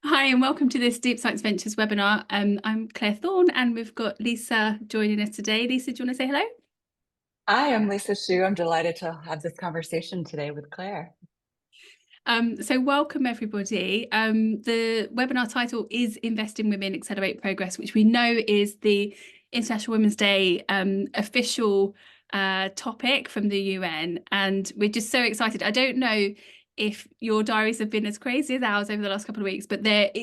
Hi, and welcome to this Deep Science Ventures webinar. I'm Claire Thorne, and we've got Lisa joining us today. Lisa, do you want to say hello? Hi, I'm Lisa Shu. I'm delighted to have this conversation today with Claire. So welcome everybody. The webinar title is Invest in Women, Accelerate Progress, which we know is the International Women's Day official topic from the UN. And we're just so excited. I don't know if your diaries have been as crazy as ours over the last couple of weeks, but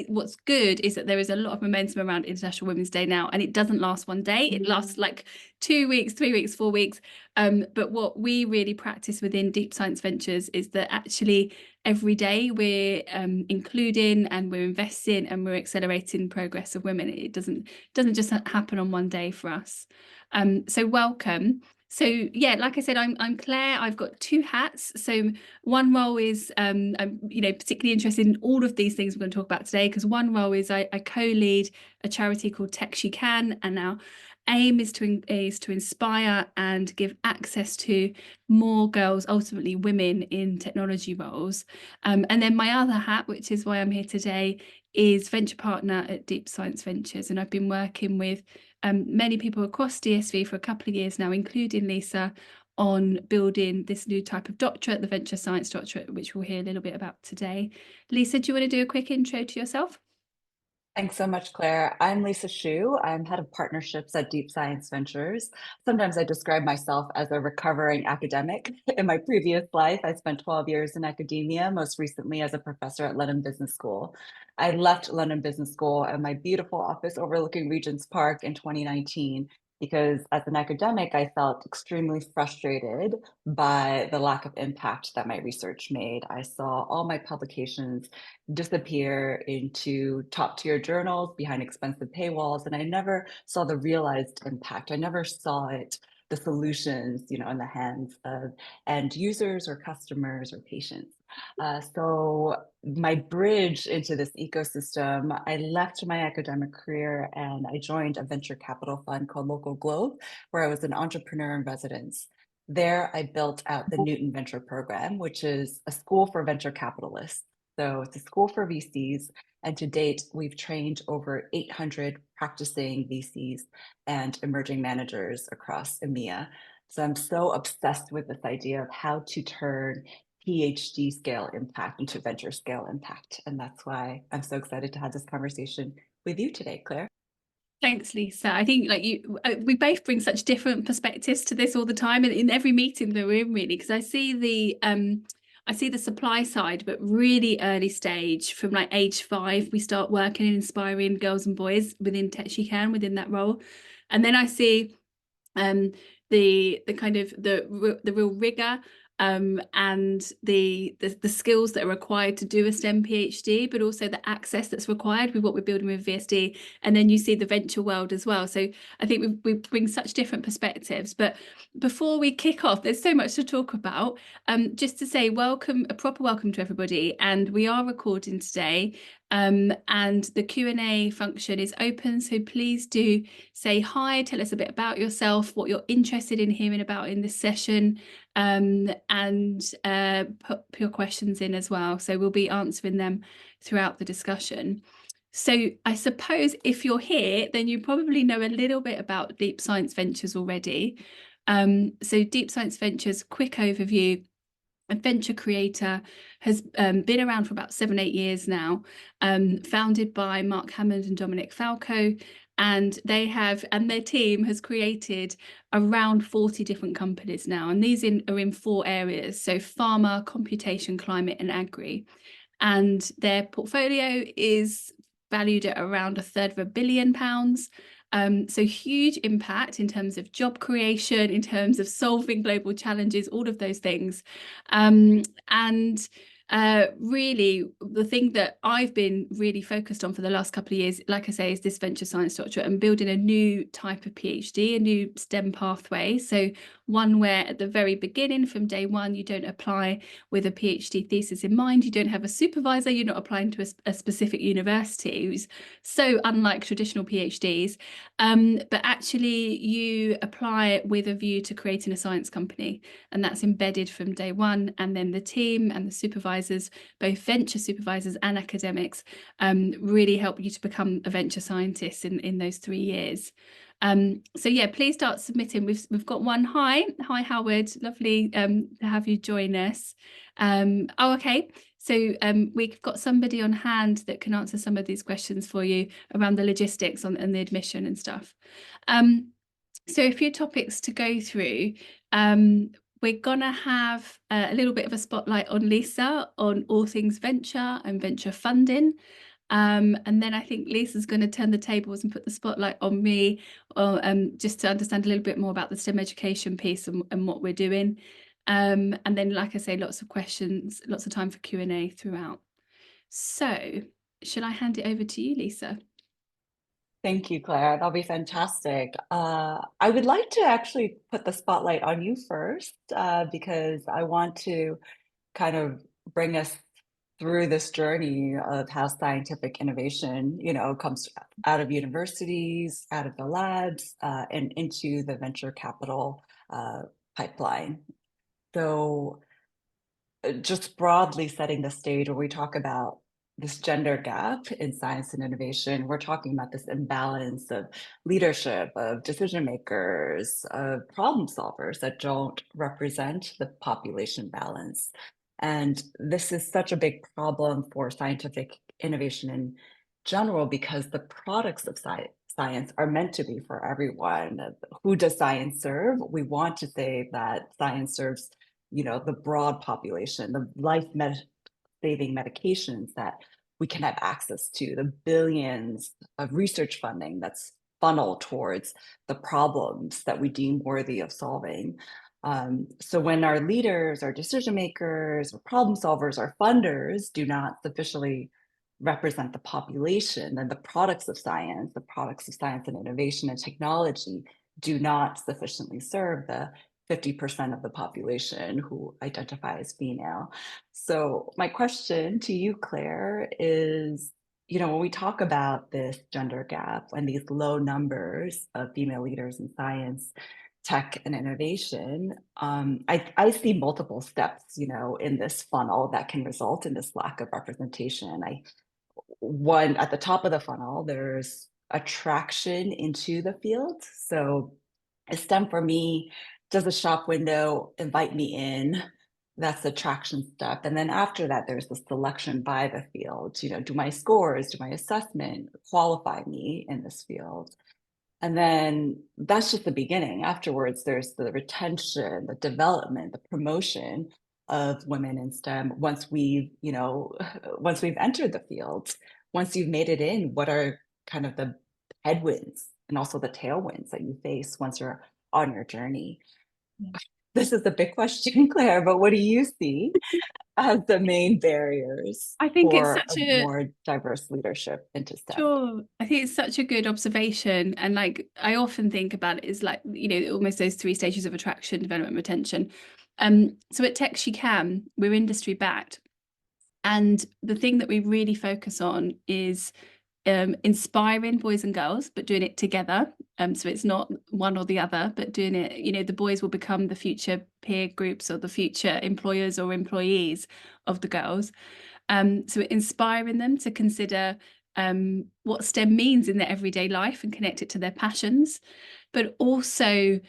what's good is that there is a lot of momentum around International Women's Day now, and it doesn't last one day. It lasts like 2 weeks, 3 weeks, 4 weeks. But what we really practice within Deep Science Ventures is that actually every day we're including and we're investing and we're accelerating progress of women. It doesn't just happen on one day for us. So welcome. So yeah, like I said, I'm Claire. I've got two hats. So one role is I'm particularly interested in all of these things we're going to talk about today, because one role is I co-lead a charity called TechSheCan, and our aim is to inspire and give access to more girls, ultimately women, in technology roles. And then my other hat, which is why I'm here today, is venture partner at Deep Science Ventures. And I've been working with many people across DSV for a couple of years now, including Lisa, on building this new type of doctorate, the Venture Science Doctorate, which we'll hear a little bit about today. Lisa, do you want to do a quick intro to yourself? Thanks so much, Claire. I'm Lisa Shu. I'm head of partnerships at Deep Science Ventures. Sometimes I describe myself as a recovering academic. In my previous life, I spent 12 years in academia, most recently as a professor at London Business School. I left London Business School and my beautiful office overlooking Regent's Park in 2019 because as an academic, I felt extremely frustrated by the lack of impact that my research made. I saw all my publications disappear into top tier journals behind expensive paywalls, and I never saw the realized impact. I never saw it, the solutions, in the hands of end users or customers or patients. So my bridge into this ecosystem, I left my academic career and I joined a venture capital fund called Local Globe, where I was an entrepreneur in residence. There, I built out the Newton Venture Program, which is a school for venture capitalists. So it's a school for VCs. And to date, we've trained over 800 practicing VCs and emerging managers across EMEA. So I'm so obsessed with this idea of how to turn PhD scale impact into venture scale impact. And that's why I'm so excited to have this conversation with you today, Claire. Thanks, Lisa. I think we both bring such different perspectives to this all the time, and in every meeting that we're in, really, because I see the supply side, but really early stage, from like age 5, we start working and inspiring girls and boys within TechSheCan, within that role, and then I see um the kind of the real rigor and the skills that are required to do a STEM PhD, but also the access that's required with what we're building with VSD. And then you see the venture world as well. So I think we bring such different perspectives. But before we kick off, there's so much to talk about. Just to say welcome, a proper welcome to everybody. And we are recording today. And the Q&A function is open, so please do say hi, tell us a bit about yourself, what you're interested in hearing about in this session, and put your questions in as well. So we'll be answering them throughout the discussion. So I suppose if you're here, then you probably know a little bit about Deep Science Ventures already. So Deep Science Ventures, quick overview. A venture creator, has been around for about 7-8 years now, founded by Mark Hammond and Dominic Falco, and their team has created around 40 different companies now, and these are in 4 areas: so pharma, computation, climate, and agri. And their portfolio is valued at around £1/3 billion. So huge impact in terms of job creation, in terms of solving global challenges, all of those things. And really, the thing that I've been really focused on for the last couple of years, like I say, is this venture science doctorate and building a new type of PhD, a new STEM pathway. So one where at the very beginning, from day one, you don't apply with a PhD thesis in mind. You don't have a supervisor. You're not applying to a specific university, who's so unlike traditional PhDs. But actually, you apply with a view to creating a science company, and that's embedded from day one. And then the team and the supervisors, both venture supervisors and academics, really help you to become a venture scientist in those 3 years. So yeah, please start submitting. We've got one. Hi Howard, lovely to have you join us. Okay, so we've got somebody on hand that can answer some of these questions for you around the logistics and the admission and stuff. So a few topics to go through. We're gonna have a little bit of a spotlight on Lisa on all things venture and venture funding. And then I think Lisa's going to turn the tables and put the spotlight on me, just to understand a little bit more about the STEM education piece and what we're doing. And then, like I say, lots of questions, lots of time for Q&A throughout. So shall I hand it over to you, Lisa? Thank you, Claire. That'll be fantastic. I would like to actually put the spotlight on you first, because I want to kind of bring us through this journey of how scientific innovation, comes out of universities, out of the labs, and into the venture capital pipeline. So just broadly setting the stage, when we talk about this gender gap in science and innovation, we're talking about this imbalance of leadership, of decision makers, of problem solvers that don't represent the population balance. And this is such a big problem for scientific innovation in general, because the products of science are meant to be for everyone. Who does science serve? We want to say that science serves the broad population, the life-saving medications that we can have access to, the billions of research funding that's funneled towards the problems that we deem worthy of solving. So when our leaders, our decision makers, our problem solvers, our funders do not sufficiently represent the population, then the products of science and innovation and technology do not sufficiently serve the 50% of the population who identify as female. So my question to you, Claire, is, when we talk about this gender gap and these low numbers of female leaders in science, tech, and innovation, I see multiple steps, in this funnel that can result in this lack of representation. One, at the top of the funnel, there's attraction into the field. So STEM for me, does the shop window invite me in? That's the attraction step. And then after that, there's the selection by the field. Do my scores, do my assessment qualify me in this field? And then that's just the beginning. Afterwards, there's the retention, the development, the promotion of women in STEM once we've entered the field. Once you've made it in, what are kind of the headwinds and also the tailwinds that you face once you're on your journey? This is the big question, Claire, but what do you see as the main barriers I think it's for such a a more diverse leadership into STEM? Sure. I think it's such a good observation. And like I often think about it is like, almost those 3 stages of attraction, development, retention. So at TechSheCan, we're industry backed. And the thing that we really focus on is inspiring boys and girls, but doing it together. So it's not one or the other, but doing it, the boys will become the future peer groups or the future employers or employees of the girls. So inspiring them to consider what STEM means in their everyday life and connect it to their passions, but also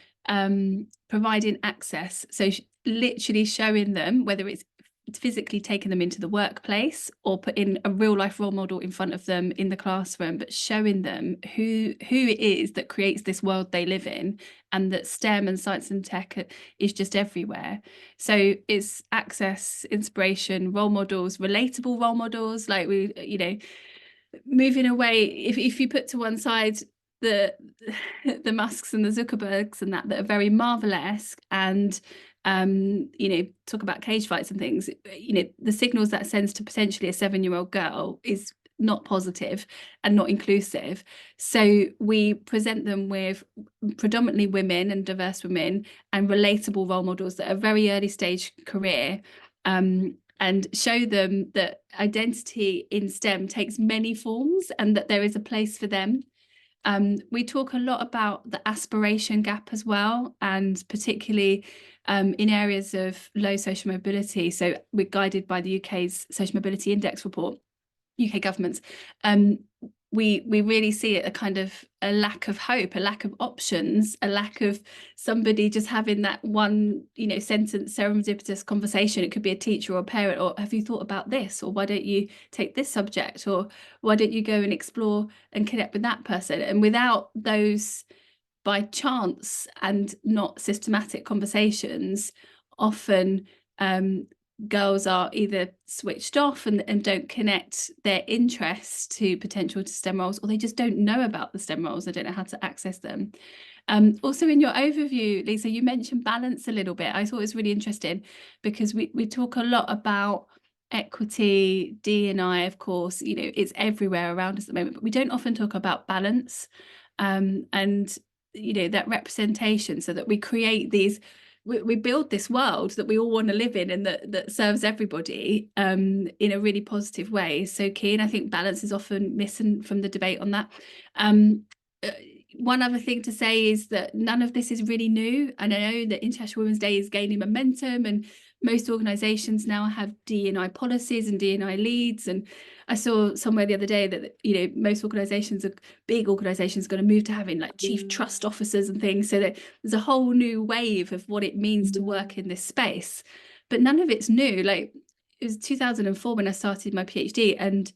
providing access. So literally showing them, whether it's physically taking them into the workplace or putting a real life role model in front of them in the classroom, but showing them who it is that creates this world they live in, and that STEM and science and tech is just everywhere. So it's access, inspiration, role models, relatable role models, like moving away. If you put to one side the Musks and the Zuckerbergs and that are very Marvel-esque and talk about cage fights and things, the signals that sends to potentially a 7-year-old girl is not positive and not inclusive. So we present them with predominantly women and diverse women and relatable role models that are very early stage career, and show them that identity in STEM takes many forms and that there is a place for them. We talk a lot about the aspiration gap as well, and particularly in areas of low social mobility. So we're guided by the UK's Social Mobility Index report, UK governments. We really see it a kind of a lack of hope, a lack of options, a lack of somebody just having that one, sentence serendipitous conversation. It could be a teacher or a parent, or have you thought about this? Or why don't you take this subject? Or why don't you go and explore and connect with that person? And without those by chance and not systematic conversations, often girls are either switched off and don't connect their interest to potential STEM roles, or they just don't know about the STEM roles. They don't know how to access them. Also in your overview, Lisa, you mentioned balance a little bit. I thought it was really interesting because we talk a lot about equity, D&I, of course, it's everywhere around us at the moment, but we don't often talk about balance, and that representation, so that we create these, we build this world that we all want to live in and that serves everybody in a really positive way. So keen. I think balance is often missing from the debate on that. One other thing to say is that none of this is really new, and I know that International Women's Day is gaining momentum, and most organizations now have D&I policies and D&I leads. And I saw somewhere the other day that most organizations, big organizations, are going to move to having like chief trust officers and things, so that there's a whole new wave of what it means to work in this space. But none of it's new. Like, it was 2004 when I started my PhD, and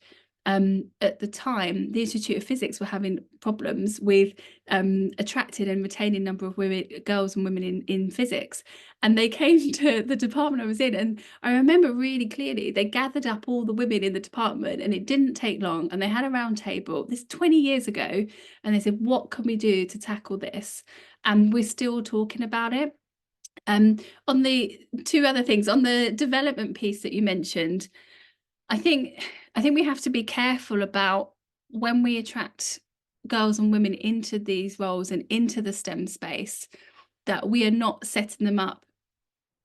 at the time, the Institute of Physics were having problems with attracting and retaining number of girls and women in physics. And they came to the department I was in, and I remember really clearly, they gathered up all the women in the department, and it didn't take long, and they had a round table, this 20 years ago, and they said, what can we do to tackle this? And we're still talking about it. On the two other things, on the development piece that you mentioned, I think we have to be careful about when we attract girls and women into these roles and into the STEM space, that we are not setting them up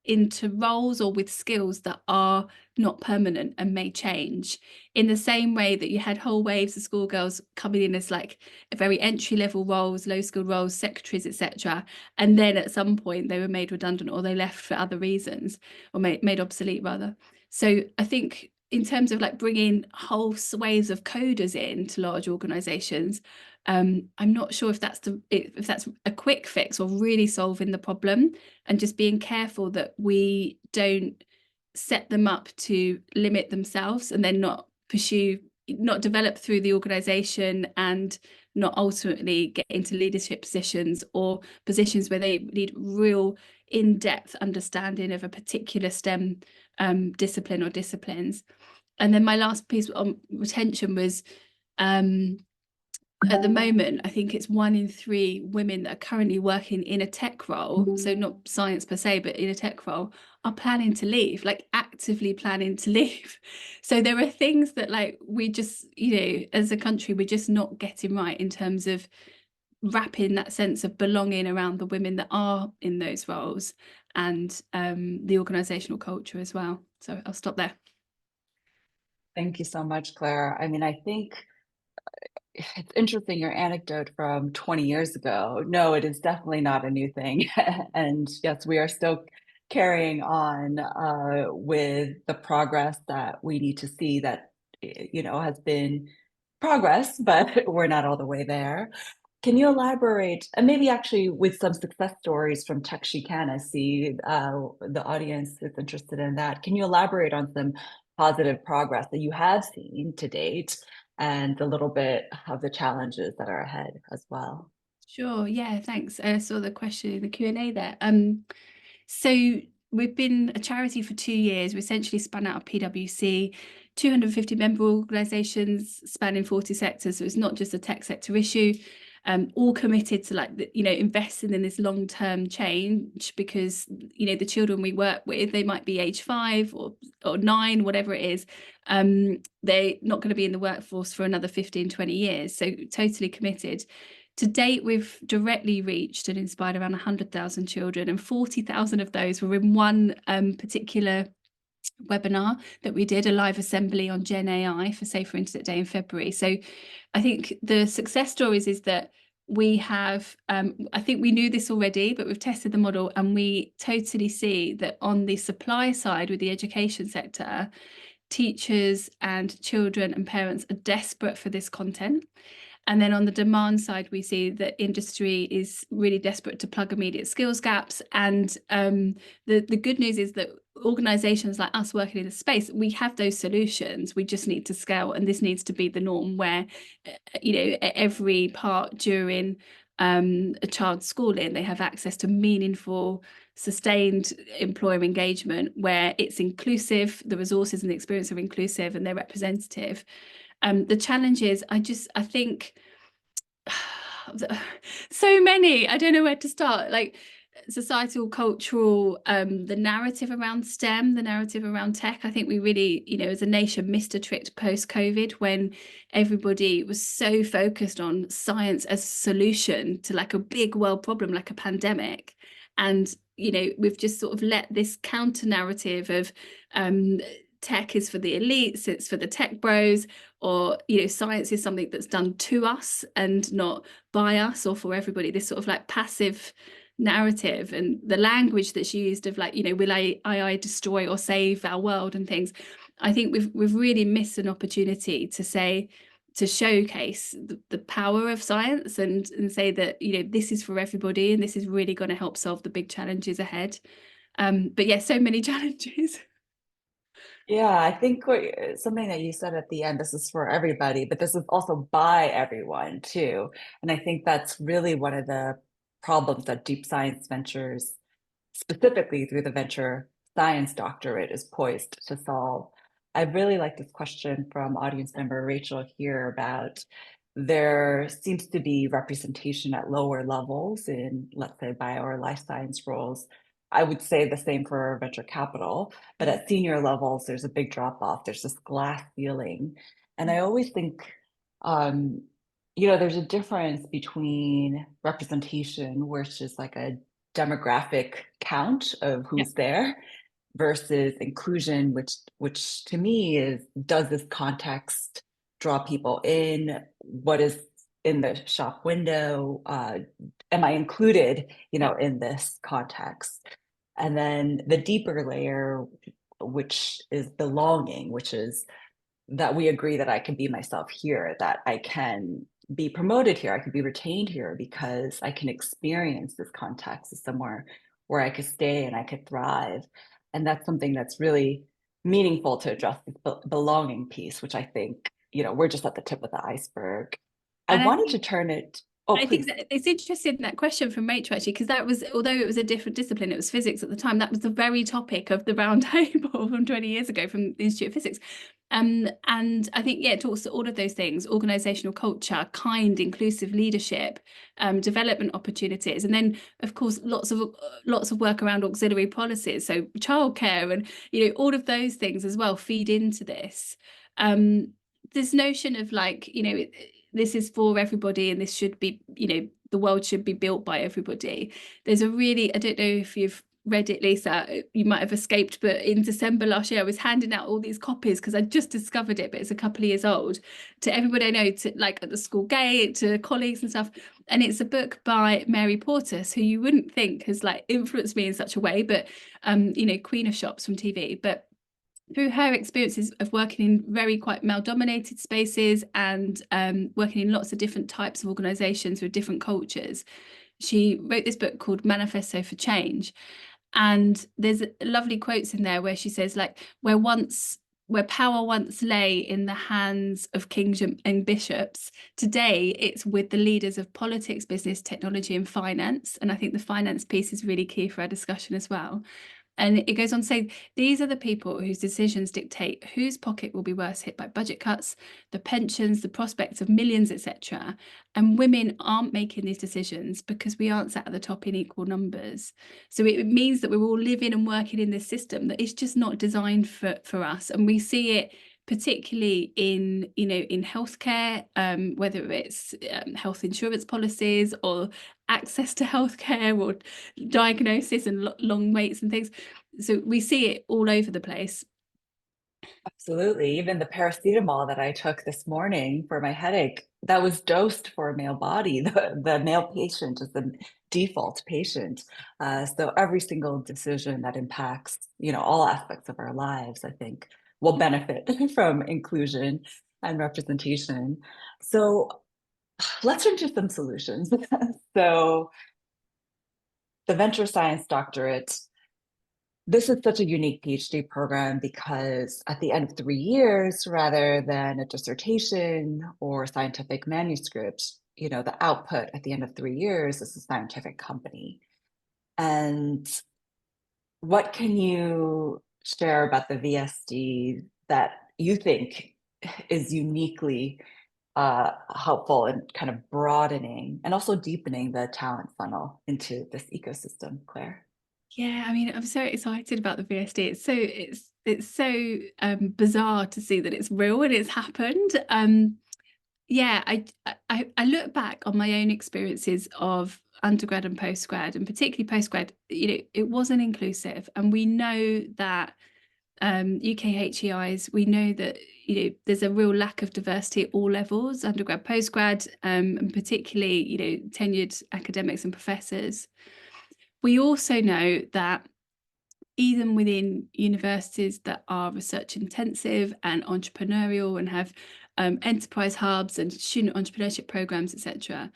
into roles or with skills that are not permanent and may change, in the same way that you had whole waves of schoolgirls coming in as like a very entry-level roles, low-skilled roles, secretaries, etc., and then at some point they were made redundant or they left for other reasons, or made obsolete rather. So I think in terms of like bringing whole swathes of coders into large organizations, I'm not sure if that's a quick fix or really solving the problem, and just being careful that we don't set them up to limit themselves and then not develop through the organization, and not ultimately get into leadership positions or positions where they need real in-depth understanding of a particular STEM discipline or disciplines. And then my last piece on retention was, at the moment, I think it's 1 in 3 women that are currently working in a tech role, so not science per se, but in a tech role, are planning to leave, like actively planning to leave. So there are things that like we just, as a country, we're just not getting right in terms of wrapping that sense of belonging around the women that are in those roles, and the organizational culture as well. So I'll stop there. Thank you so much, Claire. I mean, I think it's interesting, your anecdote from 20 years ago. No, it is definitely not a new thing. And yes, we are still carrying on with the progress that we need to see, that, has been progress, but we're not all the way there. Can you elaborate, and maybe actually with some success stories from TechSheCan? I see the audience is interested in that. Can you elaborate on some positive progress that you have seen to date, and a little bit of the challenges that are ahead as well? Sure. Yeah, thanks. I saw the question in the Q&A there. So we've been a charity for 2 years. We essentially spun out of PwC, 250 member organisations spanning 40 sectors. So it's not just a tech sector issue. all committed to like, investing in this long-term change, because, the children we work with, they might be age 5 or 9, whatever it is. They're not going to be in the workforce for another 15, 20 years. So totally committed. To date, we've directly reached and inspired around 100,000 children, and 40,000 of those were in one particular webinar that we did, a live assembly on Gen AI for Safer Internet Day in February. So I think the success stories is that we have, I think we knew this already, but we've tested the model, and we totally see that on the supply side with the education sector, teachers and children and parents are desperate for this content. And then on the demand side, we see that industry is really desperate to plug immediate skills gaps. And the good news is that organizations like us working in the space, we have those solutions. We just need to scale. And this needs to be the norm where, every part during a child's schooling, they have access to meaningful, sustained employer engagement where it's inclusive, the resources and the experience are inclusive and they're representative. The challenge is, I think so many, I don't know where to start, like societal, cultural, the narrative around STEM, the narrative around tech. I think we really, as a nation, missed a trick post-COVID when everybody was so focused on science as a solution to like a big world problem, like a pandemic. And, we've just sort of let this counter narrative of tech is for the elites, it's for the tech bros, or science is something that's done to us and not by us or for everybody, this sort of like passive narrative. And the language that's used of like, will AI destroy or save our world and things. I think we've really missed an opportunity to showcase the power of science and say that this is for everybody and this is really going to help solve the big challenges ahead. But yeah, so many challenges. Yeah, I think something that you said at the end, this is for everybody, but this is also by everyone too. And I think that's really one of the problems that deep science ventures, specifically through the venture science doctorate, is poised to solve. I really like this question from audience member Rachel here about there seems to be representation at lower levels in, let's say, bio or life science roles. I would say the same for venture capital, but at senior levels, there's a big drop off. There's this glass ceiling. And I always think, there's a difference between representation, which is like a demographic count of Yeah. who's there, versus inclusion, which to me is, does this context draw people in? What is in the shop window? Am I included, in this context? And then the deeper layer, which is belonging, which is that we agree that I can be myself here, that I can be promoted here, I could be retained here because I can experience this context as somewhere where I could stay and I could thrive. And that's something that's really meaningful to address the belonging piece, which I think, we're just at the tip of the iceberg. I And wanted to turn it. Oh, I think please. that it's interesting, that question from Rachel, actually, because that was, although it was a different discipline, it was physics at the time, that was the very topic of the round table from 20 years ago from the Institute of Physics. And I think, yeah, it talks to all of those things: organizational culture, kind, inclusive leadership, development opportunities. And then, of course, lots of work around auxiliary policies. So childcare and, all of those things as well feed into this. This notion of like, this is for everybody and this should be, the world should be built by everybody. There's a really, I don't know if you've read it, Lisa, you might have escaped, but in December last year, I was handing out all these copies because I just discovered it, but it's a couple of years old, to everybody I know, to like at the school gate, to colleagues and stuff. And it's a book by Mary Portas, who you wouldn't think has like influenced me in such a way, but, Queen of Shops from TV. But through her experiences of working in very quite male-dominated spaces and working in lots of different types of organizations with different cultures, she wrote this book called Manifesto for Change. And there's lovely quotes in there where she says, like, where power once lay in the hands of kings and bishops, today it's with the leaders of politics, business, technology, and finance. And I think the finance piece is really key for our discussion as well. And it goes on to say, these are the people whose decisions dictate whose pocket will be worse hit by budget cuts, the pensions, the prospects of millions, etc. And women aren't making these decisions because we aren't sat at the top in equal numbers. So it means that we're all living and working in this system that is just not designed for us. And we see it particularly in, you know, in healthcare, whether it's health insurance policies or access to healthcare or diagnosis and long waits and things. So we see it all over the place. Absolutely. Even the paracetamol that I took this morning for my headache, that was dosed for a male body. The male patient is the default patient. So every single decision that impacts, all aspects of our lives, I think, will benefit from inclusion and representation. So let's turn to some solutions. So the Venture Science Doctorate, this is such a unique PhD program because at the end of 3 years, rather than a dissertation or scientific manuscript, the output at the end of 3 years is a scientific company. And what can you share about the VSD that you think is uniquely helpful in kind of broadening and also deepening the talent funnel into this ecosystem, Claire? Yeah, I mean, I'm so excited about the VSD. It's so bizarre to see that it's real and it's happened. Yeah, I look back on my own experiences of undergrad and postgrad, and particularly postgrad. You know, it wasn't inclusive, and we know that UK we know that, you know, there's a real lack of diversity at all levels, undergrad, postgrad, and particularly, you know, tenured academics and professors. We also know that even within universities that are research intensive and entrepreneurial and have enterprise hubs and student entrepreneurship programs, etc.,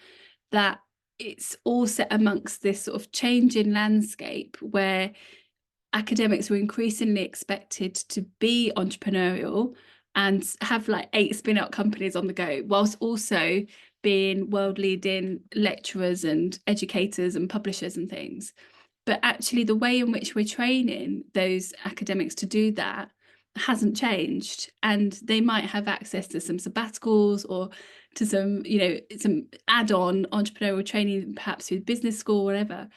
that it's all set amongst this sort of changing landscape where academics were increasingly expected to be entrepreneurial and have like 8 spin-out companies on the go, whilst also being world leading lecturers and educators and publishers and things. But actually the way in which we're training those academics to do that hasn't changed, and they might have access to some sabbaticals or to some, you know, some add-on entrepreneurial training, perhaps through business school, whatever.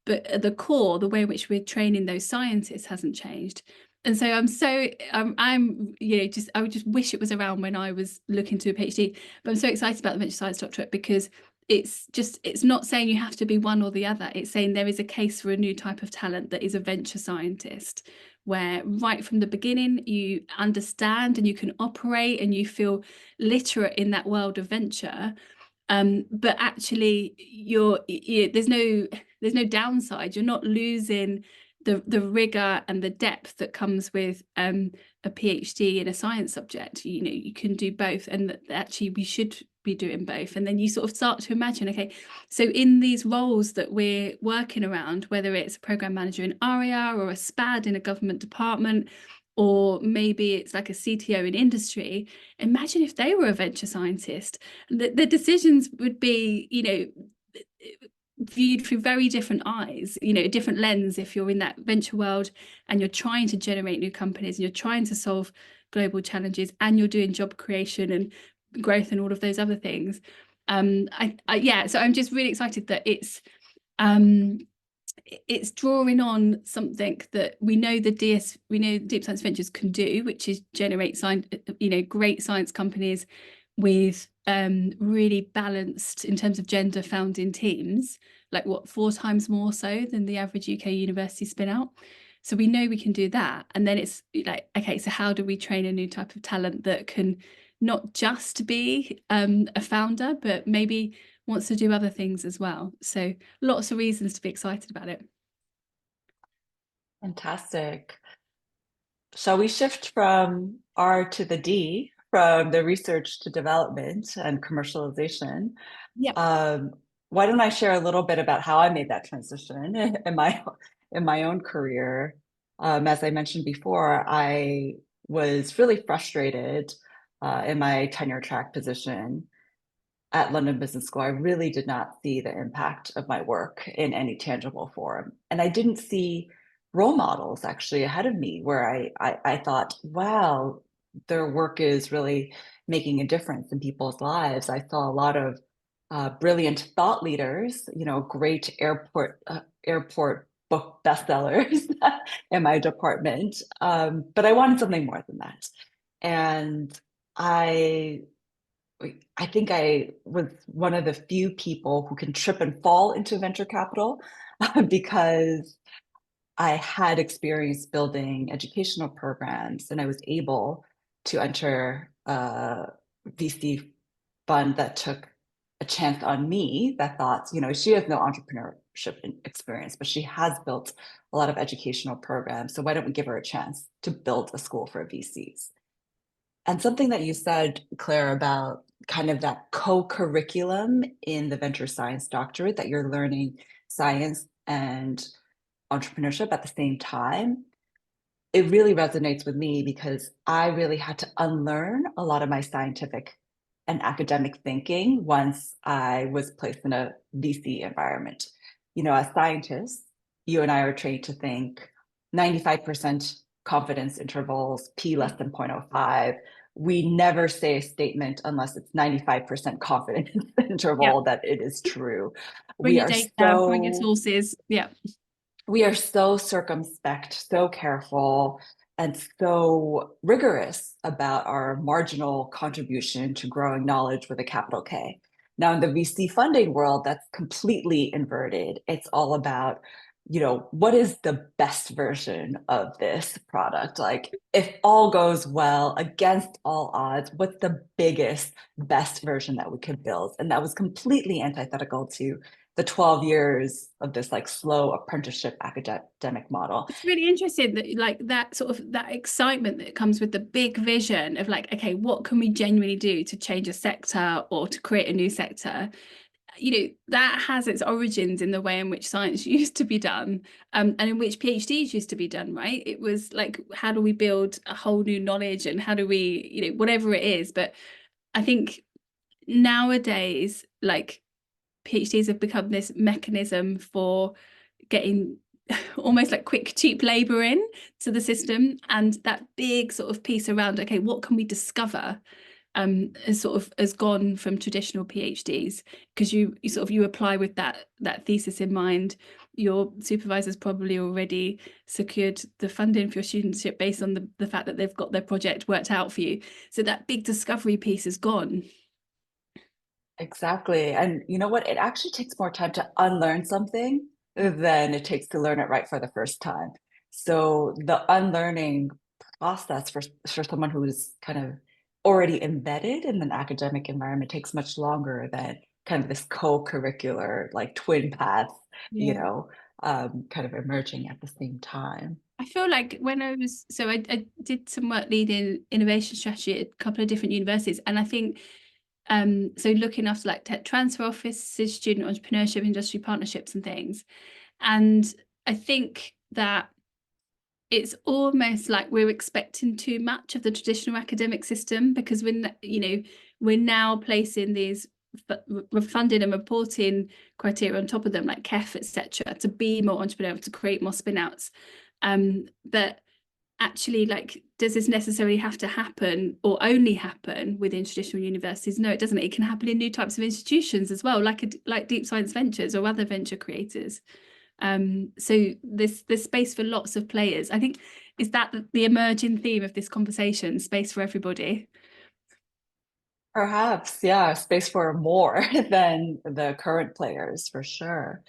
But at the core, the way in which we're training those scientists hasn't changed. And so you know, I would just wish it was around when I was looking to a PhD. But I'm so excited about the Venture Science Doctorate because it's not saying you have to be one or the other. It's saying there is a case for a new type of talent that is a venture scientist, where right from the beginning you understand and you can operate and you feel literate in that world of venture. But actually there's no downside. You're not losing the rigor and the depth that comes with a PhD in a science subject. You know, you can do both, and that actually we should be doing both. And then you sort of start to imagine, okay, so in these roles that we're working around, whether it's a program manager in ARIA or a SPAD in a government department, or maybe it's like a CTO in industry, imagine if they were a venture scientist. The decisions would be, you know, viewed through very different eyes, you know, a different lens if you're in that venture world and you're trying to generate new companies and you're trying to solve global challenges and you're doing job creation and growth and all of those other things. Yeah, so I'm just really excited that it's drawing on something that we know Deep Science Ventures can do, which is generate great science companies with really balanced in terms of gender founding teams, like 4 times more so than the average UK university spin out. So we know we can do that. And then it's like, okay, so how do we train a new type of talent that can not just be a founder, but maybe wants to do other things as well? So lots of reasons to be excited about it. Fantastic. Shall we shift from R to the D, from the research to development and commercialization? Yep. Why don't I share a little bit about how I made that transition in my own career? As I mentioned before, I was really frustrated in my tenure track position at London Business School. I really did not see the impact of my work in any tangible form, and I didn't see role models actually ahead of me where I thought, wow, their work is really making a difference in people's lives. I saw a lot of brilliant thought leaders, great airport book bestsellers in my department. But I wanted something more than that. And I I think I was one of the few people who can trip and fall into venture capital because I had experience building educational programs and I was able to enter a VC fund that took a chance on me that thought, she has no entrepreneurship experience, but she has built a lot of educational programs. So why don't we give her a chance to build a school for VCs? And something that you said, Claire, about kind of that co-curriculum in the venture science doctorate, that you're learning science and entrepreneurship at the same time, it really resonates with me because I really had to unlearn a lot of my scientific and academic thinking once I was placed in a VC environment. As scientists, you and I are trained to think 95% confidence intervals, P less than 0.05. We never say a statement unless it's 95% confidence Yeah. interval that it is true. Bring We your are data, bring your so sources. Yeah. we are so circumspect, so careful, and so rigorous about our marginal contribution to growing knowledge with a capital K. Now, in the VC funding world, that's completely inverted. It's all about, what is the best version of this product? Like, if all goes well against all odds, what's the biggest, best version that we could build? And that was completely antithetical to the 12 years of this like slow apprenticeship academic model. It's really interesting that like that sort of that excitement that comes with the big vision of like, okay, what can we genuinely do to change a sector or to create a new sector? That has its origins in the way in which science used to be done, and in which PhDs used to be done, right? It was like, how do we build a whole new knowledge and how do we, whatever it is. But I think nowadays, like PhDs have become this mechanism for getting almost like quick, cheap labor in to the system. And that big sort of piece around, okay, what can we discover? Has gone from traditional PhDs because you apply with that thesis in mind. Your supervisor's probably already secured the funding for your studentship based on the fact that they've got their project worked out for you. So that big discovery piece is gone. Exactly. And you know what? It actually takes more time to unlearn something than it takes to learn it right for the first time. So the unlearning process for someone who is kind of already embedded in an academic environment takes much longer than kind of this co-curricular, like twin paths, Yeah. kind of emerging at the same time. I feel like when I did some work leading innovation strategy at a couple of different universities, and I think so looking after like tech transfer offices, student entrepreneurship, industry partnerships and things. And I think that it's almost like we're expecting too much of the traditional academic system because we're now placing these funding and reporting criteria on top of them like KEF, etc., to be more entrepreneurial, to create more spin outs. But actually, like, does this necessarily have to happen or only happen within traditional universities? No, it doesn't. It can happen in new types of institutions as well, like Deep Science Ventures or other venture creators. So there's space for lots of players. I think, is that the emerging theme of this conversation, space for everybody? Perhaps, yeah, space for more than the current players for sure.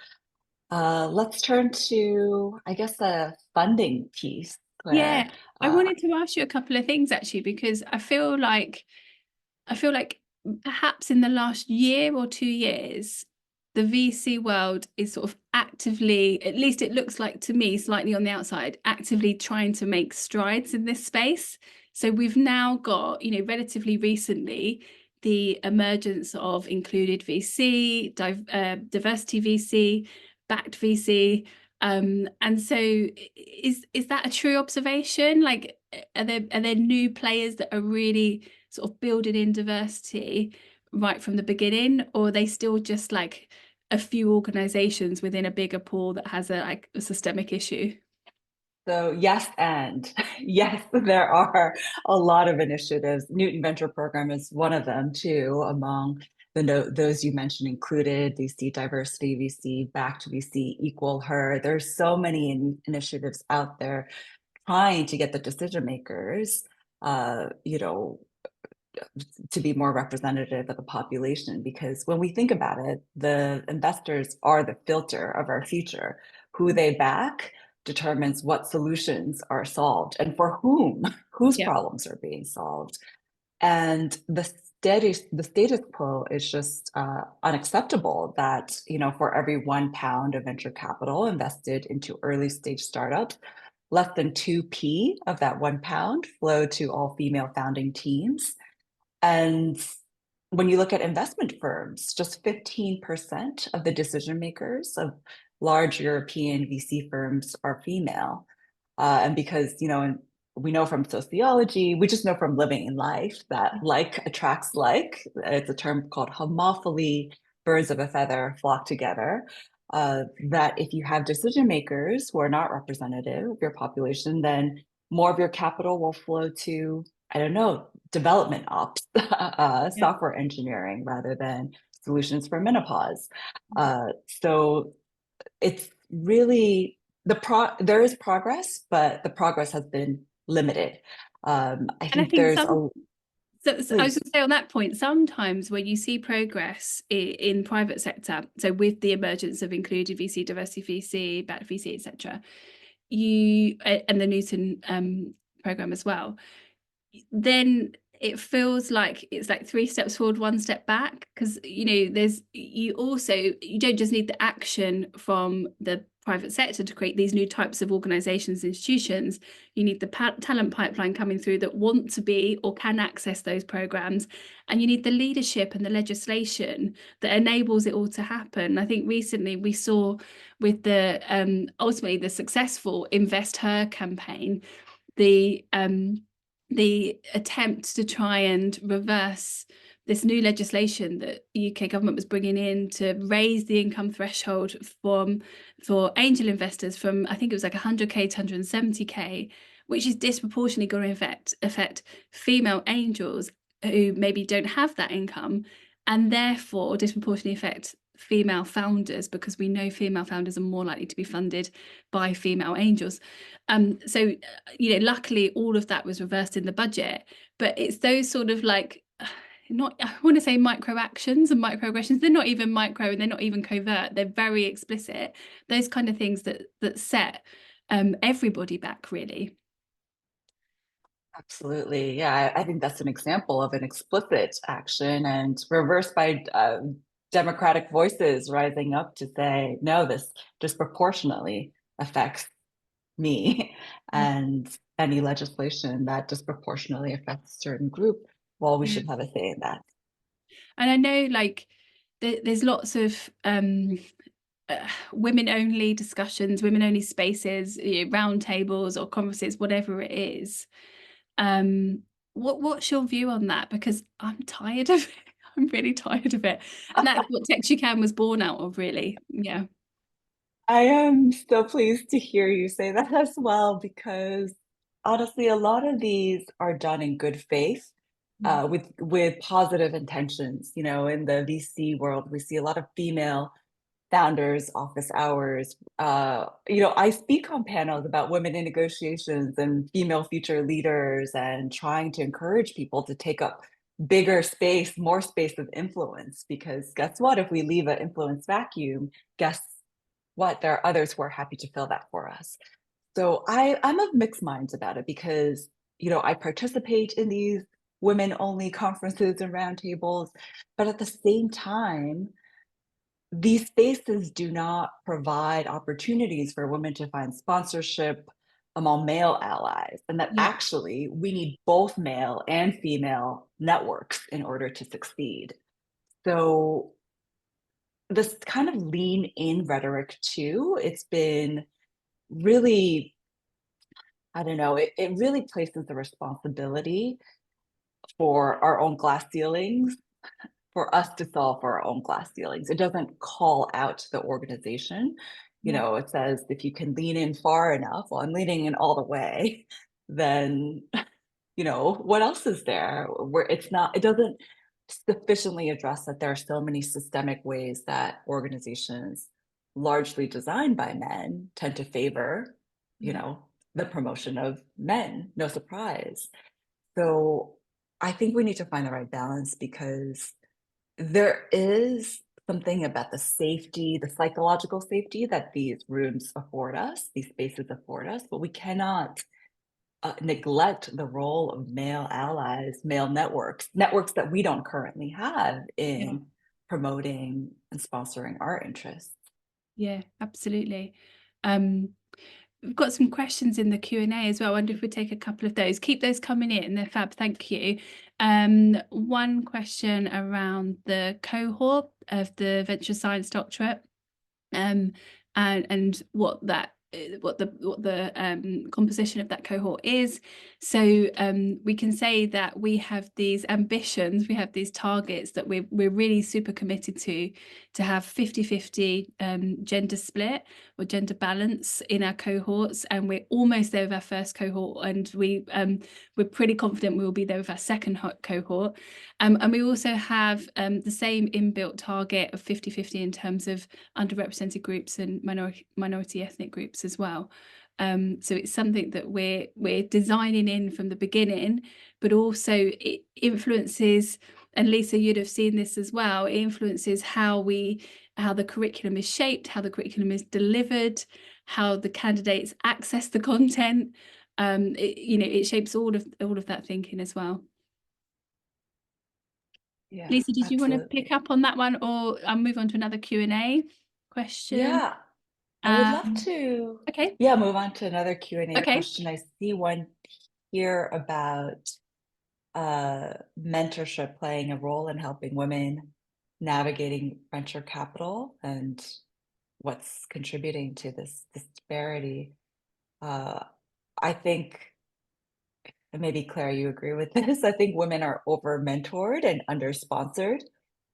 Let's turn to, I guess, the funding piece, Claire. Yeah, I wanted to ask you a couple of things actually, because I feel like perhaps in the last year or 2 years, the VC world is sort of actively, at least it looks like to me, slightly on the outside, actively trying to make strides in this space. So we've now got, relatively recently, the emergence of included VC, diversity VC, backed VC. And so is that a true observation? Like, are there new players that are really sort of building in diversity right from the beginning, or are they still just like a few organizations within a bigger pool that has a systemic issue? So yes, and yes, there are a lot of initiatives. Newton Venture Program is one of them too, among those you mentioned included VC Diversity, VC Back to VC Equal Her. There's so many initiatives out there trying to get the decision makers, you know, to be more representative of the population. Because when we think about it, the investors are the filter of our future. Who they back determines what solutions are solved and for whom, whose Yeah. problems are being solved. And the status quo is just unacceptable that, you know, for every £1 of venture capital invested into early stage startups, less than 2p of that £1 flow to all female founding teams. And when you look at investment firms, just 15% of the decision makers of large European VC firms are female. And because, you know, and we know from sociology, we just know from living in life that like attracts like. It's a term called homophily, birds of a feather flock together. That if you have decision makers who are not representative of your population, then more of your capital will flow to, I don't know, development ops, Yeah. software engineering rather than solutions for menopause. So it's really there is progress, but the progress has been limited. I And I think think there's some, a so I was please. going to say on that point, sometimes when you see progress in private sector, so with the emergence of included VC, diversity VC, back VC, etc., and the Newton program as well, then it feels like it's like 3 steps forward, 1 step back. Because there's you don't just need the action from the private sector to create these new types of organizations, institutions. You need the talent pipeline coming through that want to be or can access those programs, and you need the leadership and the legislation that enables it all to happen. I think recently we saw with the ultimately the successful Invest Her campaign, the attempt to try and reverse this new legislation that the UK government was bringing in to raise the income threshold for angel investors from, I think it was like 100k to 170k, which is disproportionately going to affect female angels who maybe don't have that income, and therefore disproportionately affect female founders, because we know female founders are more likely to be funded by female angels. So luckily all of that was reversed in the budget, but it's those sort of like, not, I want to say micro actions and microaggressions. They're not even micro and they're not even covert. They're very explicit. Those kind of things that set everybody back, really. Absolutely. Yeah, I think that's an example of an explicit action and reversed by democratic voices rising up to say, no, this disproportionately affects me. Yeah. And any legislation that disproportionately affects a certain group, well, we Yeah. should have a say in that. And I know like there's lots of women only discussions, women only spaces, round tables or conferences, whatever it is. Um, what's your view on that? Because I'm tired of it. I'm really tired of it. And that's what TechSheCan was born out of, really. Yeah. I am so pleased to hear you say that as well, because honestly, a lot of these are done in good faith, with positive intentions. You know, in the VC world, we see a lot of female founders, office hours. You know, I speak on panels about women in negotiations and female future leaders, and trying to encourage people to take up bigger space, more space of influence. Because guess what? If we leave an influence vacuum, guess what? There are others who are happy to fill that for us. So I'm of mixed minds about it because, you know, I participate in these women only conferences and roundtables, but at the same time, these spaces do not provide opportunities for women to find sponsorship among male allies, and that Yeah. actually we need both male and female networks in order to succeed. So this kind of lean in rhetoric too, it's been really, I don't know, it really places the responsibility for our own glass ceilings for us to solve for our own glass ceilings. It doesn't call out the organization You Yeah. know, it says if you can lean in far enough, well, I'm leaning in all the way, then, you know, what else is there? Where it's not, it doesn't sufficiently address that there are so many systemic ways that organizations largely designed by men tend to favor, you Yeah. know, the promotion of men. No surprise. So I think we need to find the right balance, because there is something about the safety, the psychological safety that these rooms afford us, these spaces afford us, but we cannot neglect the role of male allies, male networks that we don't currently have Yeah. in promoting and sponsoring our interests. Yeah, absolutely. Um, we've got some questions in the Q&A as well. I wonder if we take a couple of those. Keep those coming in. They're fab. Thank you. One question around the cohort of the Venture Science Doctorate, and what the composition of that cohort is. So we can say that we have these ambitions, we have these targets that we're really super committed to have 50-50 gender split or gender balance in our cohorts, and we're almost there with our first cohort, and we're pretty confident we will be there with our second cohort. And we also have the same inbuilt target of 50-50 in terms of underrepresented groups and minority ethnic groups as well. So it's something that we're designing in from the beginning, but also it influences, and Lisa, you'd have seen this as well, it influences how the curriculum is shaped, how the curriculum is delivered, how the candidates access the content. It shapes all of that thinking as well. Yeah, Lisa, did you want to absolutely. pick up on that one, or I'll move on to another Q&A question? Yeah, I would love Um, to, okay. yeah, move on to another Q&A Okay. question. I see one here about mentorship playing a role in helping women navigating venture capital and what's contributing to this disparity. Uh, I think, and maybe Claire, you agree with this. I think women are over mentored and under sponsored.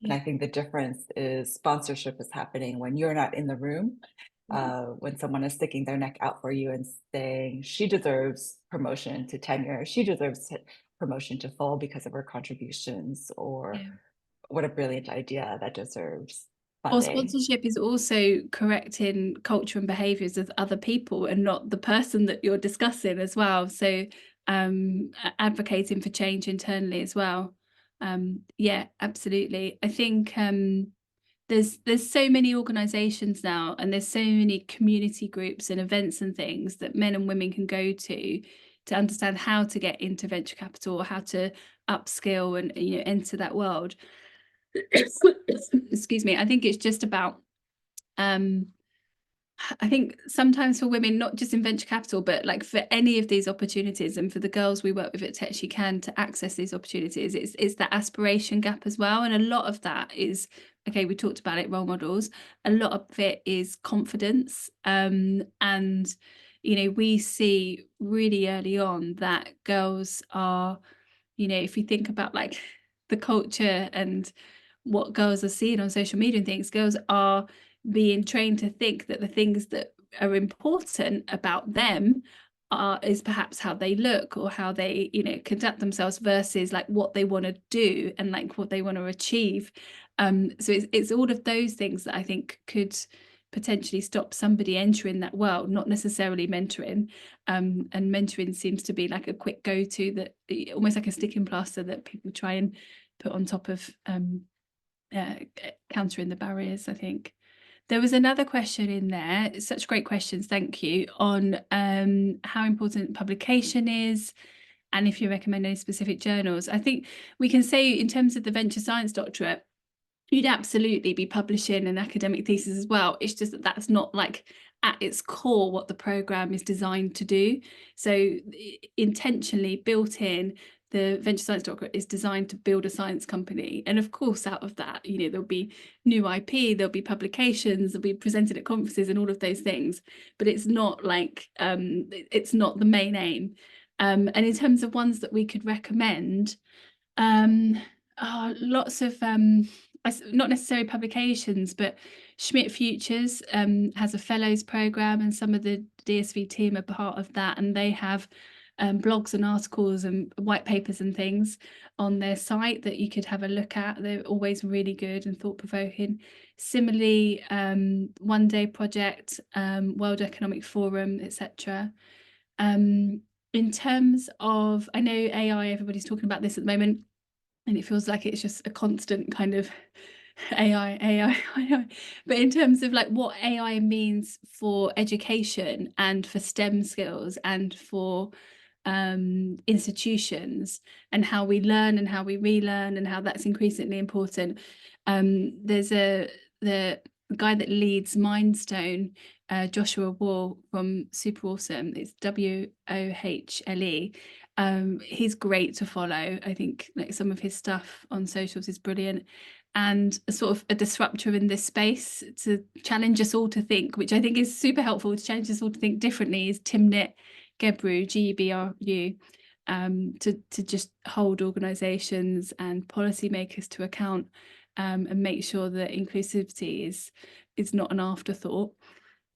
And Yeah. I think the difference is sponsorship is happening when you're not in the room, Yeah. when someone is sticking their neck out for you and saying she deserves promotion to tenure, she deserves promotion to full because of her contributions, or Yeah. what a brilliant idea that deserves Or funding. sponsorship is also correcting culture and behaviors of other people and not the person that you're discussing as well. So advocating for change internally as well. Yeah, absolutely. I think there's so many organizations now, and there's so many community groups and events and things that men and women can go to understand how to get into venture capital, or how to upskill and enter that world. Excuse me. I think it's just about I think sometimes for women, not just in venture capital, but like for any of these opportunities, and for the girls we work with at TechSheCan to access these opportunities, it's that aspiration gap as well. And a lot of that is, okay, we talked about it, role models. A lot of it is confidence. And we see really early on that girls are, if you think about like the culture and what girls are seeing on social media and things, girls are being trained to think that the things that are important about them is perhaps how they look or how they conduct themselves, versus like what they want to do and like what they want to achieve. So it's all of those things that I think could potentially stop somebody entering that world, not necessarily mentoring. And mentoring seems to be like a quick go-to, that almost like a sticking plaster that people try and put on top of countering the barriers, I think. There was another question in there, such great questions, thank you, on how important publication is, and if you recommend any specific journals. I think we can say in terms of the Venture Science Doctorate, you'd absolutely be publishing an academic thesis as well. It's just that that's not like at its core what the program is designed to do. So intentionally built in, the Venture Science Doctorate is designed to build a science company. And of course, out of that, there'll be new IP, there'll be publications, there'll be presented at conferences and all of those things. But it's not like, it's not the main aim. And in terms of ones that we could recommend, lots of not necessarily publications, but Schmidt Futures has a fellows program, and some of the DSV team are part of that, and they have blogs and articles and white papers and things on their site that you could have a look at. They're always really good and thought-provoking. Similarly, One Day Project, World Economic Forum, etc. In terms of, I know AI, everybody's talking about this at the moment, and it feels like it's just a constant kind of AI, AI, AI. But in terms of like what AI means for education and for STEM skills and for institutions, and how we learn and how we relearn and how that's increasingly important. There's the guy that leads Mindstone, Joshua Wall from Super Awesome. It's WOHLE. He's great to follow. I think like some of his stuff on socials is brilliant, and a sort of a disruptor in this space to challenge us all to think, which I think is super helpful to challenge us all to think differently, is Timnit Gebru, Gebru, to just hold organisations and policymakers to account, and make sure that inclusivity is not an afterthought.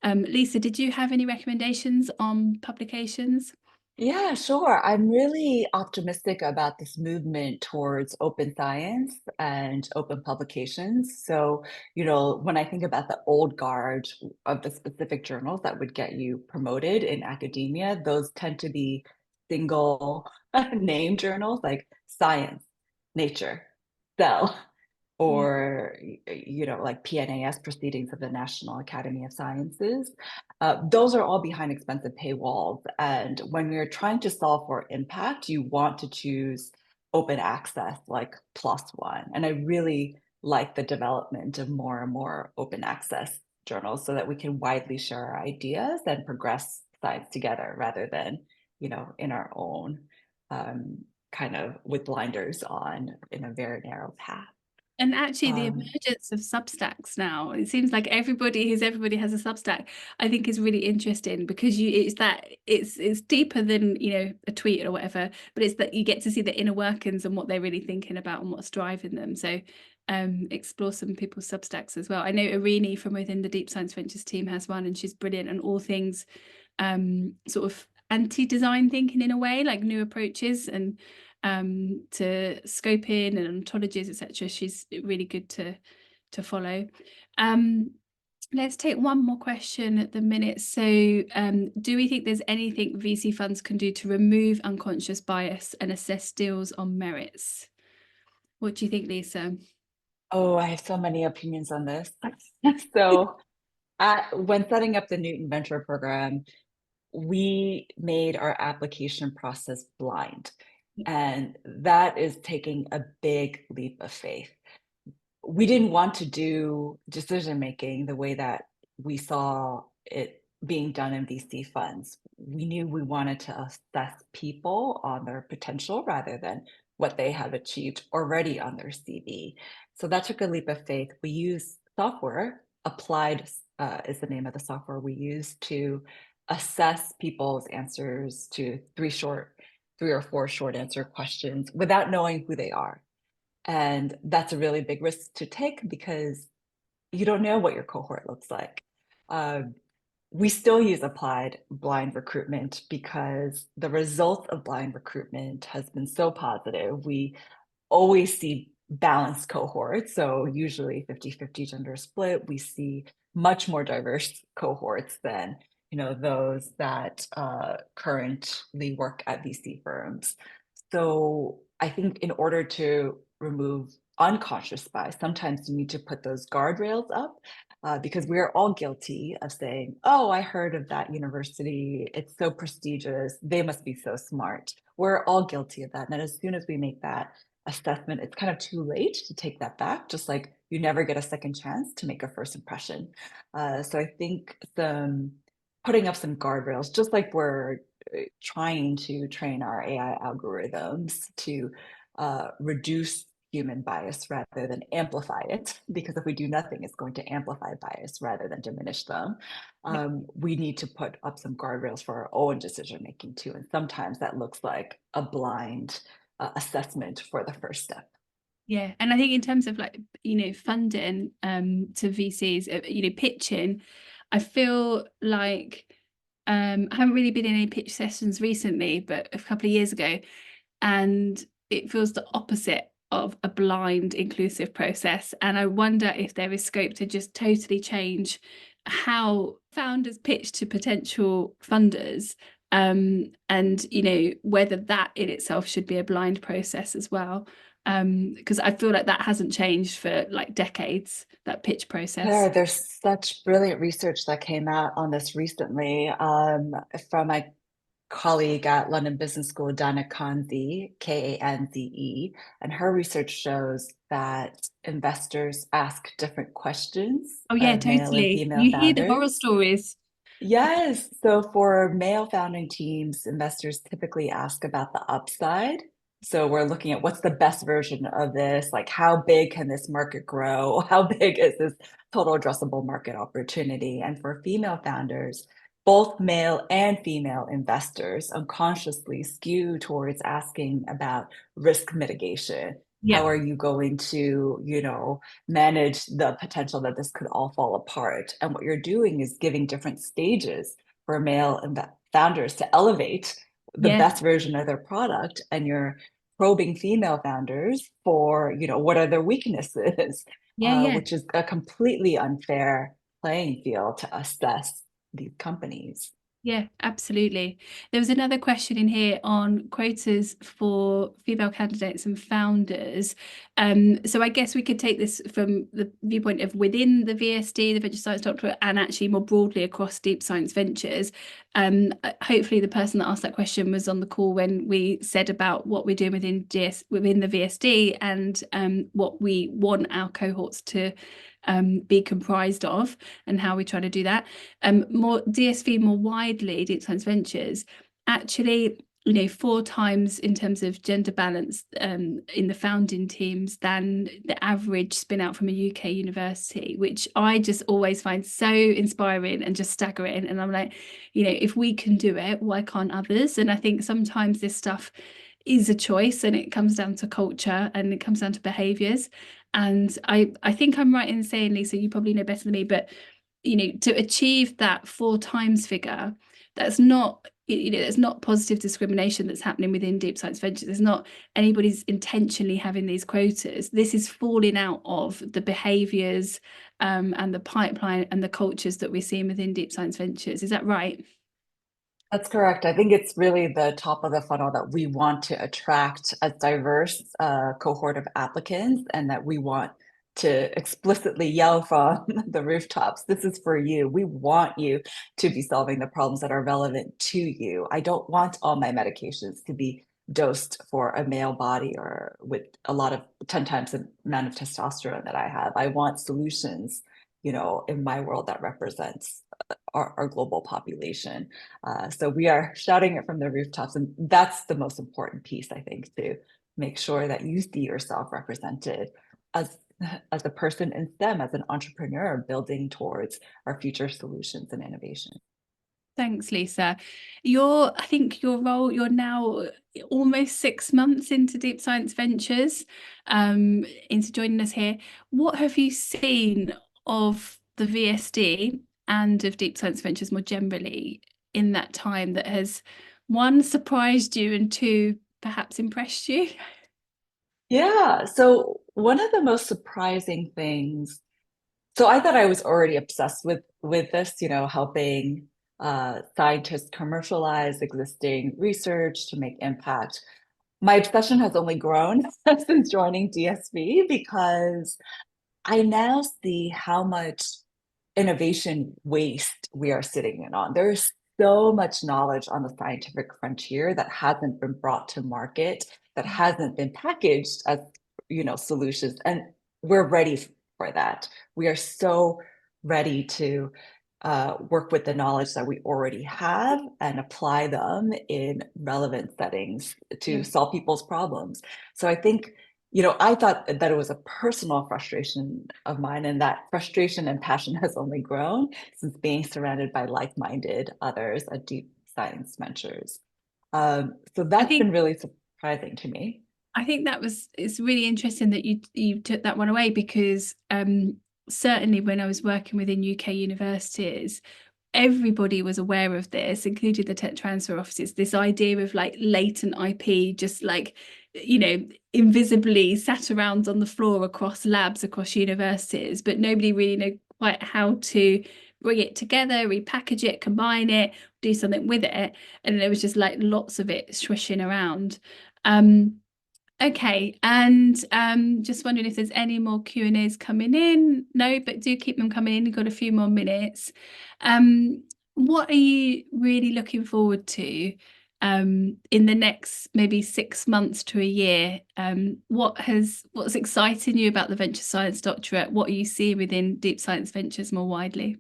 Lisa, did you have any recommendations on publications? Yeah, sure. I'm really optimistic about this movement towards open science and open publications. So, when I think about the old guard of the specific journals that would get you promoted in academia, those tend to be single name journals like Science, Nature, Cell, Yeah. or like PNAS, Proceedings of the National Academy of Sciences. Those are all behind expensive paywalls, and when you're trying to solve for impact, you want to choose open access like PLOS One. And I really like the development of more and more open access journals so that we can widely share our ideas and progress science together rather than in our own kind of with blinders on in a very narrow path. And actually, the Um, emergence of Substacks now, it seems like everybody has a Substack, I think is really interesting, because it's deeper than, a tweet or whatever, but it's that you get to see the inner workings and what they're really thinking about and what's driving them. So explore some people's Substacks as well. I know Irini from within the Deep Science Ventures team has one, and she's brilliant on all things sort of anti-design thinking in a way, like new approaches and to scoping and ontologies, etc. She's really good to follow. Let's take one more question at the minute. So, do we think there's anything VC funds can do to remove unconscious bias and assess deals on merits? What do you think, Lisa? oh, I have so many opinions on this. So, when setting up the Newton Venture program, we made our application process blind, and that is taking a big leap of faith. We didn't want to do decision making the way that we saw it being done in VC funds. We knew we wanted to assess people on their potential rather than what they have achieved already on their CV. So that took a leap of faith. We use software, Applied is the name of the software we use to assess people's answers to three or four short answer questions without knowing who they are. And that's a really big risk to take because you don't know what your cohort looks like. We still use applied blind recruitment because the results of blind recruitment has been so positive. We always see balanced cohorts. So usually 50-50 gender split. We see much more diverse cohorts than those that currently work at VC firms. So I think in order to remove unconscious bias, sometimes you need to put those guardrails up because we're all guilty of saying, oh, I heard of that university. It's so prestigious. They must be so smart. We're all guilty of that. And as soon as we make that assessment, it's kind of too late to take that back, just like you never get a second chance to make a first impression. So I think putting up some guardrails, just like we're trying to train our AI algorithms to reduce human bias rather than amplify it, because if we do nothing, it's going to amplify bias rather than diminish them. We need to put up some guardrails for our own decision making too. And sometimes that looks like a blind assessment for the first step. Yeah, and I think in terms of like, funding to VCs, pitching, I feel like I haven't really been in any pitch sessions recently, but a couple of years ago, and it feels the opposite of a blind inclusive process. And I wonder if there is scope to just totally change how founders pitch to potential funders, and whether that in itself should be a blind process as well. Because I feel like that hasn't changed for like decades, that pitch process. There's such brilliant research that came out on this recently from my colleague at London Business School, Dana Kanzi, Kanze, and her research shows that investors ask different questions Oh yeah, of male and totally. female You hear the horror founders. stories. Yes. So for male founding teams, investors typically ask about the upside. So we're looking at what's the best version of this? Like, how big can this market grow? How big is this total addressable market opportunity? And for female founders, both male and female investors unconsciously skew towards asking about risk mitigation. Yeah, How are you going to, manage the potential that this could all fall apart? And what you're doing is giving different stages for male founders to elevate the yeah, best version of their product, and you're probing female founders for, what are their weaknesses, yeah, yeah. which is a completely unfair playing field to assess these companies. Yeah, absolutely. There was another question in here on quotas for female candidates and founders. So I guess we could take this from the viewpoint of within the VSD, the Venture Science Doctorate, and actually more broadly across deep science ventures. Hopefully the person that asked that question was on the call when we said about what we're doing within the VSD, and what we want our cohorts to be comprised of, and how we try to do that. More DSV, more widely, Deep Science Ventures, actually, 4 times in terms of gender balance in the founding teams than the average spin out from a UK university, which I just always find so inspiring and just staggering. And I'm like, if we can do it, why can't others? And I think sometimes this stuff is a choice, and it comes down to culture, and it comes down to behaviors. And I think I'm right in saying, Lisa, you probably know better than me, but to achieve that 4 times figure, that's not, there's not positive discrimination that's happening within deep science ventures. There's not anybody's intentionally having these quotas. This is falling out of the behaviors, and the pipeline and the cultures that we're seeing within deep science ventures. Is that right? That's correct. I think it's really the top of the funnel that we want to attract a diverse cohort of applicants, and that we want to explicitly yell from the rooftops, this is for you. We want you to be solving the problems that are relevant to you. I don't want all my medications to be dosed for a male body or with a lot of 10 times the amount of testosterone that I have. I want solutions, in my world that represents our global population. So we are shouting it from the rooftops, and that's the most important piece, I think, to make sure that you see yourself represented as a person in STEM, as an entrepreneur building towards our future solutions and innovation. Thanks, Lisa. I think your role, you're now almost 6 months into Deep Science Ventures, into joining us here. What have you seen of the VSD and of Deep Science Ventures more generally in that time that has, one, surprised you, and two, perhaps impressed you? Yeah. So one of the most surprising things, so I thought I was already obsessed with this, helping scientists commercialize existing research to make impact. My obsession has only grown since joining DSV, because I now see how much innovation waste we are sitting in on. There's so much knowledge on the scientific frontier that hasn't been brought to market, that hasn't been packaged as, solutions. And we're ready for that. We are so ready to work with the knowledge that we already have and apply them in relevant settings to Yeah. solve people's problems. So I think, I thought that it was a personal frustration of mine, and that frustration and passion has only grown since being surrounded by like-minded others at deep science ventures. So I that's think been really surprising to me. I think it's really interesting that you took that one away, because certainly when I was working within UK universities, everybody was aware of this, including the tech transfer offices, this idea of like latent IP, just like, invisibly sat around on the floor across labs, across universities, but nobody really knew quite how to bring it together, repackage it, combine it, do something with it. And there was just like lots of it swishing around. Um, Okay, and just wondering if there's any more Q&As coming in. No, but do keep them coming in. You've got a few more minutes. What are you really looking forward to in the next maybe 6 months to a year? What's exciting you about the Venture Science Doctorate? What are you seeing within Deep Science Ventures more widely?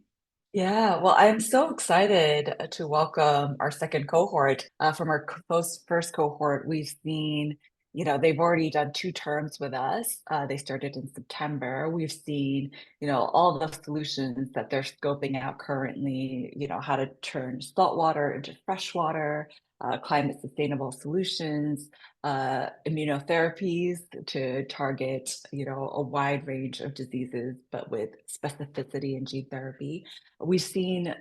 Yeah, well, I'm so excited to welcome our second cohort. From our first cohort, we've seen, they've already done 2 terms with us. They started in September. We've seen, all the solutions that they're scoping out currently, how to turn saltwater into freshwater, climate sustainable solutions, immunotherapies to target, a wide range of diseases, but with specificity in gene therapy. We've seen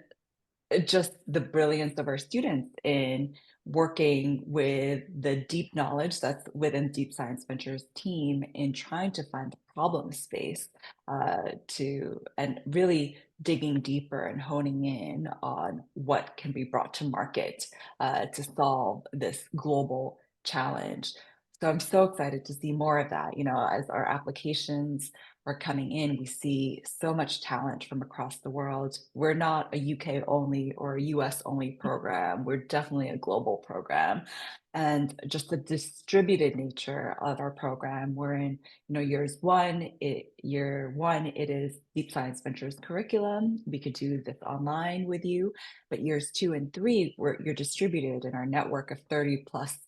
just the brilliance of our students in working with the deep knowledge that's within Deep Science Ventures team in trying to find the problem space and really digging deeper and honing in on what can be brought to market to solve this global challenge. So I'm so excited to see more of that. As our applications are coming in, we see so much talent from across the world. We're not a UK only or a US only program. We're definitely a global program. And just the distributed nature of our program, we're in, year one, it is Deep Science Ventures curriculum. We could do this online with you, but years 2 and 3, you're distributed in our network of 30 plus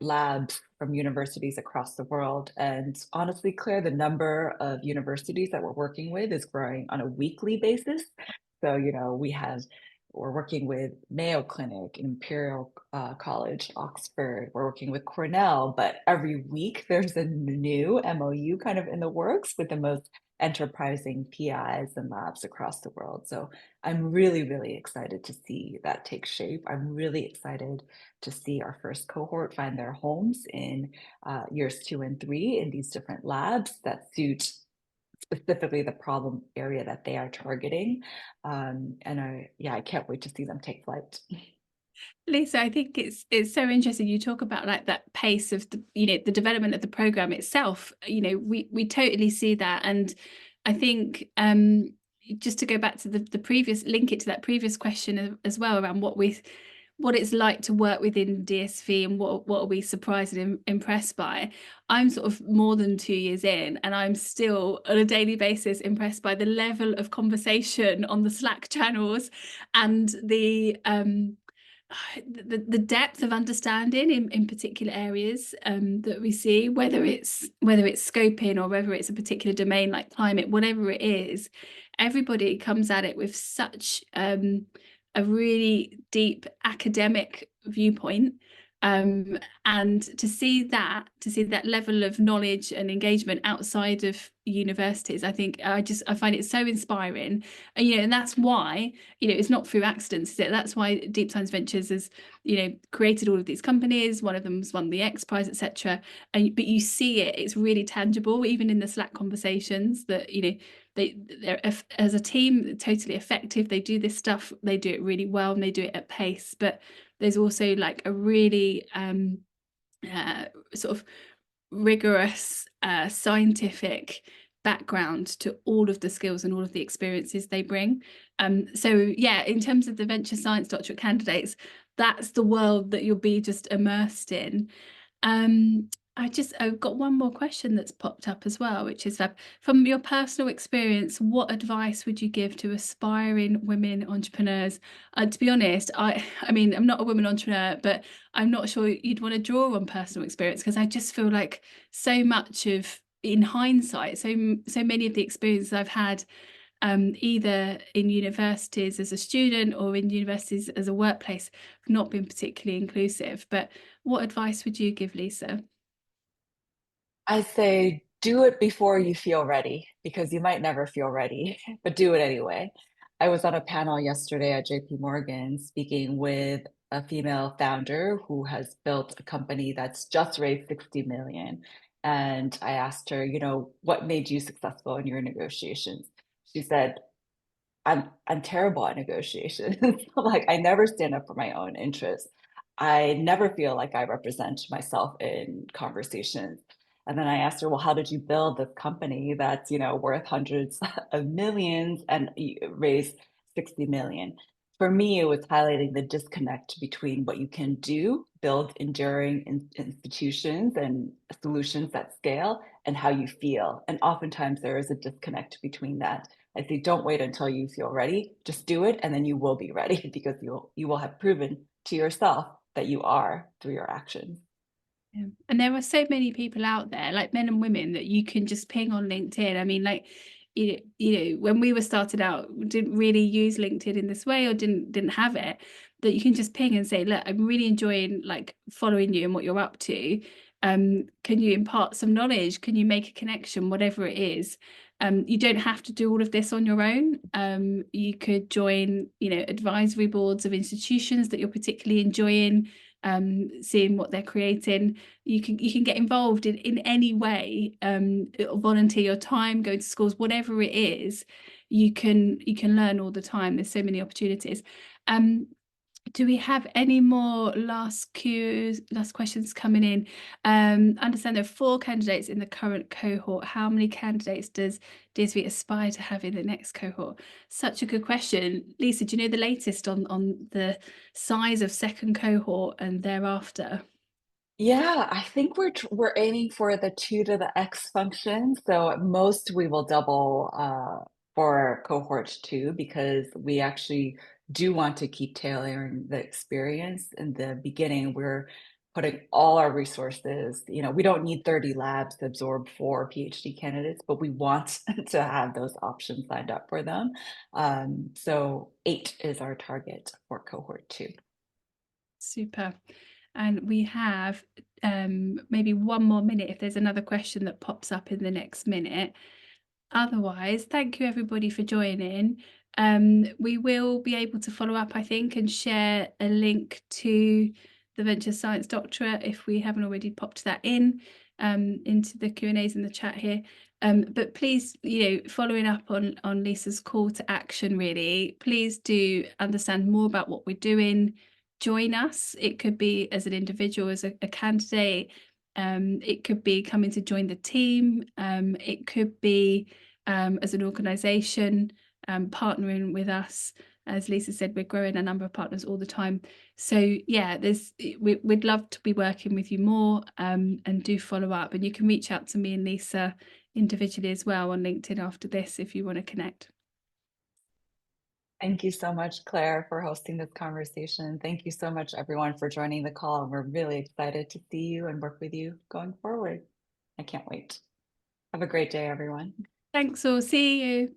labs from universities across the world. And honestly, Claire, the number of universities that we're working with is growing on a weekly basis. So, we're working with Mayo Clinic, Imperial College, Oxford. We're working with Cornell, but every week there's a new MOU kind of in the works with the most enterprising PIs and labs across the world. So I'm really, really excited to see that take shape. I'm really excited to see our first cohort find their homes in years 2 and 3 in these different labs that suit specifically the problem area that they are targeting. I can't wait to see them take flight. Lisa, I think it's so interesting. You talk about like that pace of the development of the program itself. We totally see that, and I think just to go back to the previous, link it to that previous question as well around what it's like to work within DSV and what are we surprised and impressed by. I'm sort of more than 2 years in, and I'm still on a daily basis impressed by the level of conversation on the Slack channels and the depth of understanding in particular areas that we see, whether it's scoping or whether it's a particular domain like climate, whatever it is, everybody comes at it with such a really deep academic viewpoint. And to see that level of knowledge and engagement outside of universities, I think I find it so inspiring. And that's why, it's not through accidents, is it? That's why Deep Science Ventures has, created all of these companies. One of them's won the X Prize, etc. But you see it's really tangible, even in the Slack conversations, that they're as a team totally effective. They do this stuff, they do it really well, and they do it at pace. But there's also like a really sort of rigorous scientific background to all of the skills and all of the experiences they bring. So yeah, in terms of the Venture Science Doctorate candidates, that's the world that you'll be just immersed in. I've got one more question that's popped up as well, which is from your personal experience, what advice would you give to aspiring women entrepreneurs? To be honest, I mean, I'm not a woman entrepreneur, but I'm not sure you'd want to draw on personal experience, because I just feel like so much of, in hindsight, so many of the experiences I've had, either in universities as a student or in universities as a workplace, have not been particularly inclusive. But what advice would you give, Lisa? I say do it before you feel ready because you might never feel ready, but do it anyway. I was on a panel yesterday at JP Morgan speaking with a female founder who has built a company that's just raised 60 million. And I asked her, what made you successful in your negotiations? She said, I'm terrible at negotiations. Like I never stand up for my own interests. I never feel like I represent myself in conversations. And then I asked her, well, how did you build this company that's, worth hundreds of millions and raise 60 million? For me, it was highlighting the disconnect between what you can do, build enduring institutions and solutions that scale, and how you feel. And oftentimes there is a disconnect between that. I say, don't wait until you feel ready. Just do it, and then you will be ready because you will have proven to yourself that you are through your actions. Yeah. And there are so many people out there, like men and women, that you can just ping on LinkedIn. I mean, like, when we were started out, we didn't really use LinkedIn in this way or didn't have it, that you can just ping and say, look, I'm really enjoying like following you and what you're up to. Can you impart some knowledge? Can you make a connection, whatever it is? You don't have to do all of this on your own. You could join, advisory boards of institutions that you're particularly enjoying, seeing what they're creating. You can get involved in any way, volunteer your time, go to schools, whatever it is. You can learn all the time. There's so many opportunities. Do we have any more last questions coming in? I understand there are 4 candidates in the current cohort. How many candidates does DSV aspire to have in the next cohort? Such a good question. Lisa, do you know the latest on the size of second cohort and thereafter? Yeah, I think we're aiming for the 2 to the X function. So at most we will double for cohort 2 because we actually do want to keep tailoring the experience. In the beginning, we're putting all our resources, we don't need 30 labs to absorb 4 PhD candidates, but we want to have those options lined up for them. So 8 is our target for cohort 2. Super. And we have maybe 1 more minute if there's another question that pops up in the next minute. Otherwise, thank you everybody for joining. We will be able to follow up, I think, and share a link to the Venture Science Doctorate if we haven't already popped that into the Q&As in the chat here. But please, following up on Lisa's call to action, really, please do understand more about what we're doing. Join us. It could be as an individual, as a candidate. It could be coming to join the team. It could be as an organisation partnering with us. As Lisa said, we're growing a number of partners all the time. So yeah, we'd love to be working with you more, and do follow up. And you can reach out to me and Lisa individually as well on LinkedIn after this if you want to connect. Thank you so much, Claire, for hosting this conversation. Thank you so much, everyone, for joining the call. We're really excited to see you and work with you going forward. I can't wait. Have a great day, everyone. Thanks all. See you.